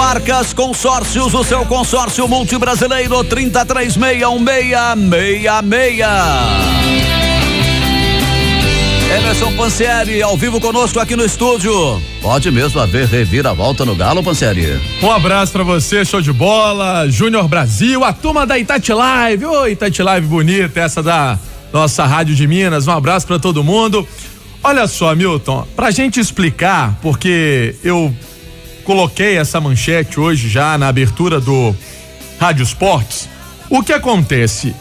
Multimarcas Consórcios, o seu consórcio multibrasileiro, 33616666. Emerson Pansieri, ao vivo conosco aqui no estúdio. Pode mesmo haver reviravolta no Galo, Pansieri. Um abraço pra você, show de bola, Júnior Brasil, a turma da Itati Live. Ô, Itati Live bonita, essa da nossa Rádio de Minas. Um abraço pra todo mundo. Olha só, Milton, pra gente explicar, porque eu coloquei essa manchete hoje já na abertura do Rádio Esportes. O que acontece?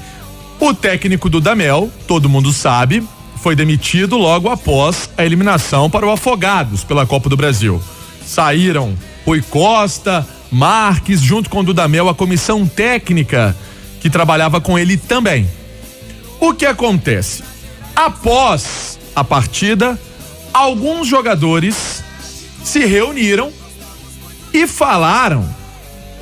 O técnico do Dudamel, todo mundo sabe, foi demitido logo após a eliminação para o Afogados pela Copa do Brasil. Saíram Rui Costa, Marques, junto com o Dudamel, a comissão técnica que trabalhava com ele também. O que acontece? Após a partida, alguns jogadores se reuniram e falaram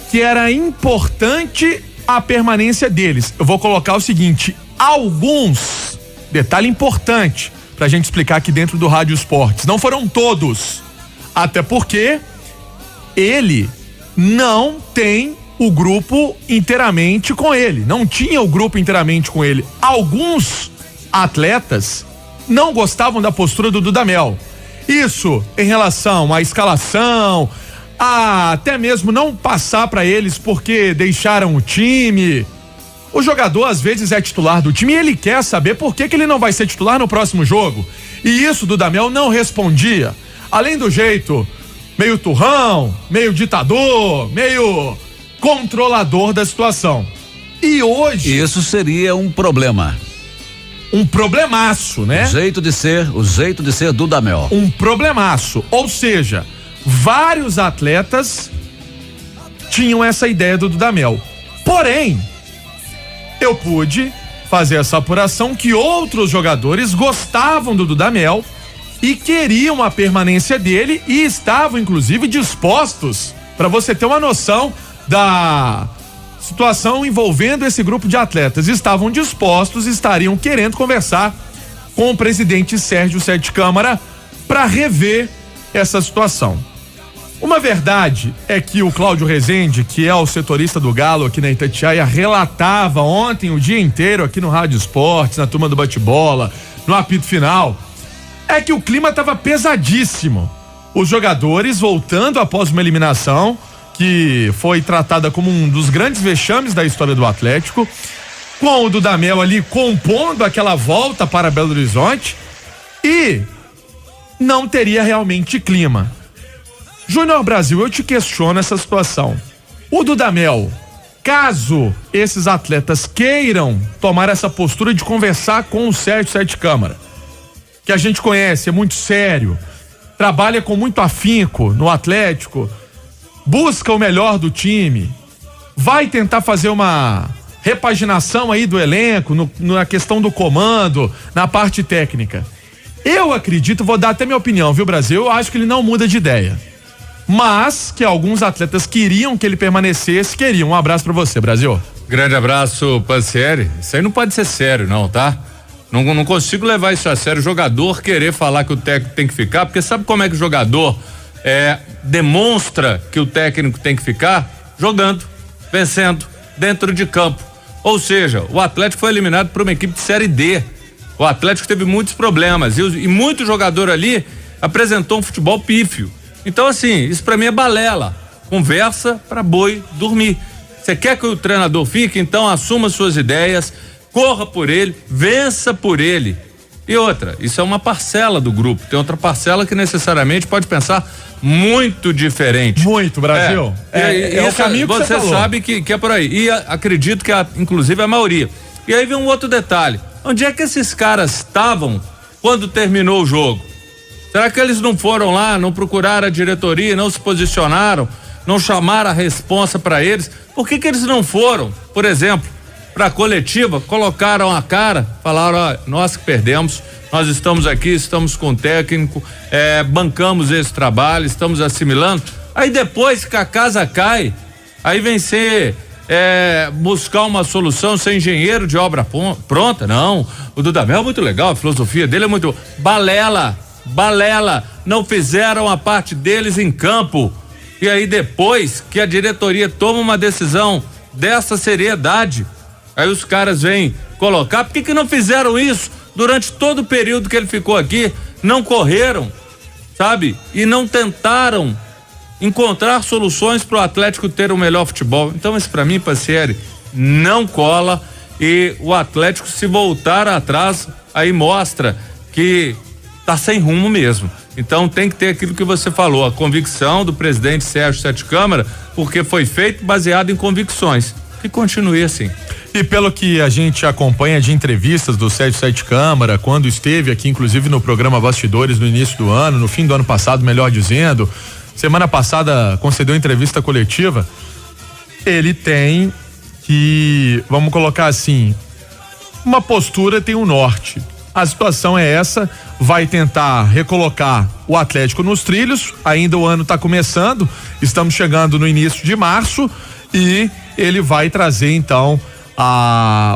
que era importante a permanência deles. Eu vou colocar o seguinte: alguns, detalhe importante pra gente explicar aqui dentro do Rádio Esportes, não foram todos, até porque ele não tem o grupo inteiramente com ele, não tinha o grupo inteiramente com ele. Alguns atletas não gostavam da postura do Dudamel. Isso em relação à escalação, a até mesmo não passar para eles porque deixaram o time. O jogador às vezes é titular do time e ele quer saber por que ele não vai ser titular no próximo jogo. E isso Dudamel não respondia. Além do jeito meio turrão, meio ditador, meio controlador da situação. E hoje... Isso seria um problema. Um problemaço, né? O jeito de ser Dudamel. Um problemaço. Ou seja, vários atletas tinham essa ideia do Dudamel. Porém, eu pude fazer essa apuração que outros jogadores gostavam do Dudamel e queriam a permanência dele e estavam inclusive dispostos, para você ter uma noção da situação envolvendo esse grupo de atletas, estavam dispostos, estariam querendo conversar com o presidente Sérgio Sete Câmara para rever essa situação. Uma verdade é que o Cláudio Rezende, que é o setorista do Galo aqui na Itatiaia, relatava ontem o dia inteiro aqui no Rádio Esportes, na turma do bate-bola, no apito final, é que o clima estava pesadíssimo. Os jogadores voltando após uma eliminação que foi tratada como um dos grandes vexames da história do Atlético, com o Dudamel ali compondo aquela volta para Belo Horizonte, e não teria realmente clima. Júnior Brasil, eu te questiono essa situação. O Dudamel, caso esses atletas queiram tomar essa postura de conversar com o Sérgio Sete Câmara, que a gente conhece, é muito sério, trabalha com muito afinco no Atlético, busca o melhor do time, vai tentar fazer uma repaginação aí do elenco, na questão do comando, na parte técnica. Eu acredito, vou dar até minha opinião, viu, Brasil? Eu acho que ele não muda de ideia. Mas que alguns atletas queriam que ele permanecesse, queriam. Um abraço pra você, Brasil. Grande abraço, Pansieri. Isso aí não pode ser sério, não, tá? Não consigo levar isso a sério. O jogador querer falar que o técnico tem que ficar, porque sabe como é que o jogador demonstra que o técnico tem que ficar? Jogando, vencendo, dentro de campo. Ou seja, o Atlético foi eliminado por uma equipe de Série D. O Atlético teve muitos problemas e muito jogador ali apresentou um futebol pífio. Então, assim, isso pra mim é balela. Conversa pra boi dormir. Você quer que o treinador fique? Então assuma suas ideias, corra por ele, vença por ele. E outra, isso é uma parcela do grupo. Tem outra parcela que necessariamente pode pensar muito diferente. Muito, Brasil. É o caminho que você sabe que é por aí. E acredito que inclusive a maioria. E aí vem um outro detalhe. Onde é que esses caras estavam quando terminou o jogo? Será que eles não foram lá, não procuraram a diretoria, não se posicionaram, não chamaram a responsa para eles? Por que eles não foram, por exemplo, para a coletiva, colocaram a cara, falaram, ó, nós que perdemos, nós estamos aqui, estamos com o técnico, bancamos esse trabalho, estamos assimilando. Aí depois que a casa cai, aí vem ser buscar uma solução, ser engenheiro de obra pronta. Não, o Dudamel é muito legal, a filosofia dele é muito balela, não fizeram a parte deles em campo. E aí depois que a diretoria toma uma decisão dessa seriedade, aí os caras vêm colocar, por que não fizeram isso durante todo o período que ele ficou aqui? Não correram, sabe? E não tentaram encontrar soluções para o Atlético ter o melhor futebol. Então isso para mim, Pansieri, não cola, e o Atlético, se voltar atrás, aí mostra que tá sem rumo mesmo. Então tem que ter aquilo que você falou, a convicção do presidente Sérgio Sete Câmara, porque foi feito baseado em convicções. Que continue assim. E pelo que a gente acompanha de entrevistas do Sérgio Sete Câmara, quando esteve aqui, inclusive no programa Bastidores no início do ano, no fim do ano passado, melhor dizendo, semana passada concedeu entrevista coletiva, ele tem que, vamos colocar assim, uma postura tem um norte. A situação é essa, vai tentar recolocar o Atlético nos trilhos, ainda o ano está começando, estamos chegando no início de março, e ele vai trazer então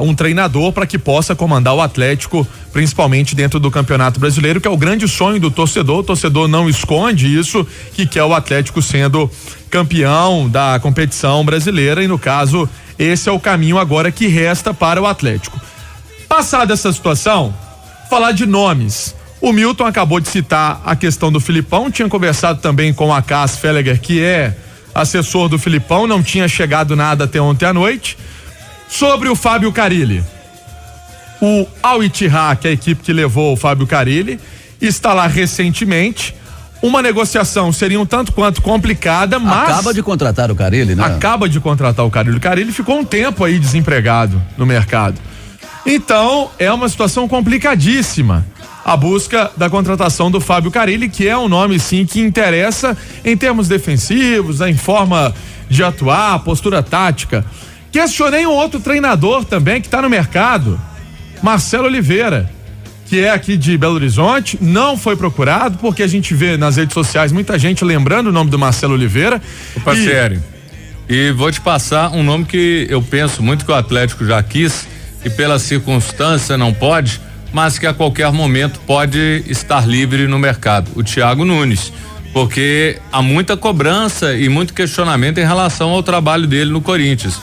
um treinador para que possa comandar o Atlético, principalmente dentro do Campeonato Brasileiro, que é o grande sonho do torcedor. O torcedor não esconde isso, que quer o Atlético sendo campeão da competição brasileira, e no caso esse é o caminho agora que resta para o Atlético. Passada essa situação, falar de nomes. O Milton acabou de citar a questão do Filipão, tinha conversado também com a Cas Felleger, que é assessor do Filipão, não tinha chegado nada até ontem à noite. Sobre o Fábio Carille, o Al Ittihad, que é a equipe que levou o Fábio Carille, está lá recentemente. Uma negociação seria um tanto quanto complicada, mas acaba de contratar o Carille, né? Acaba de contratar o Carille. O Carille ficou um tempo aí desempregado no mercado. Então, é uma situação complicadíssima a busca da contratação do Fábio Carille, que é um nome sim que interessa em termos defensivos, em forma de atuar, postura tática. Questionei um outro treinador também que está no mercado, Marcelo Oliveira, que é aqui de Belo Horizonte, não foi procurado, porque a gente vê nas redes sociais muita gente lembrando o nome do Marcelo Oliveira. Sério. E vou te passar um nome que eu penso muito que o Atlético já quis, e pela circunstância não pode, mas que a qualquer momento pode estar livre no mercado, o Thiago Nunes, porque há muita cobrança e muito questionamento em relação ao trabalho dele no Corinthians.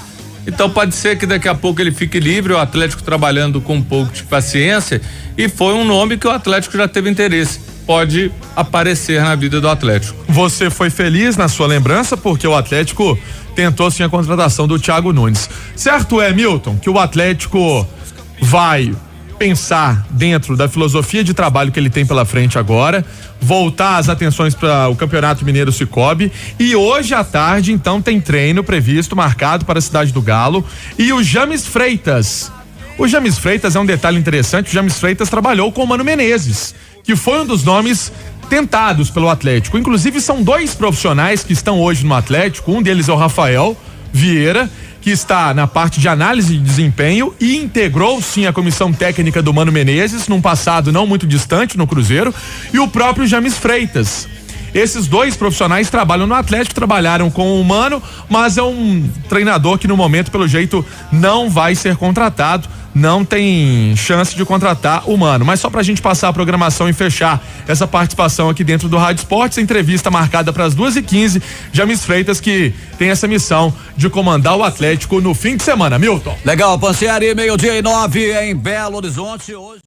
Então pode ser que daqui a pouco ele fique livre, o Atlético trabalhando com um pouco de paciência, e foi um nome que o Atlético já teve interesse, pode aparecer na vida do Atlético. Você foi feliz na sua lembrança, porque o Atlético tentou sim a contratação do Thiago Nunes. Certo é, Milton, que o Atlético vai pensar dentro da filosofia de trabalho que ele tem pela frente agora, voltar as atenções para o Campeonato Mineiro Sicob, e hoje à tarde então tem treino previsto, marcado para a Cidade do Galo, e o James Freitas. O James Freitas é um detalhe interessante, o James Freitas trabalhou com o Mano Menezes, que foi um dos nomes tentados pelo Atlético. Inclusive são dois profissionais que estão hoje no Atlético, um deles é o Rafael Vieira, que está na parte de análise de desempenho e integrou sim a comissão técnica do Mano Menezes num passado não muito distante no Cruzeiro, e o próprio James Freitas. Esses dois profissionais trabalham no Atlético, trabalharam com o Mano, mas é um treinador que no momento, pelo jeito, não vai ser contratado, não tem chance de contratar o Mano. Mas só pra gente passar a programação e fechar essa participação aqui dentro do Rádio Esportes, a entrevista marcada para as 2h15, James Freitas, que tem essa missão de comandar o Atlético no fim de semana. Milton. Legal, Pansieri, 12:09 em Belo Horizonte hoje.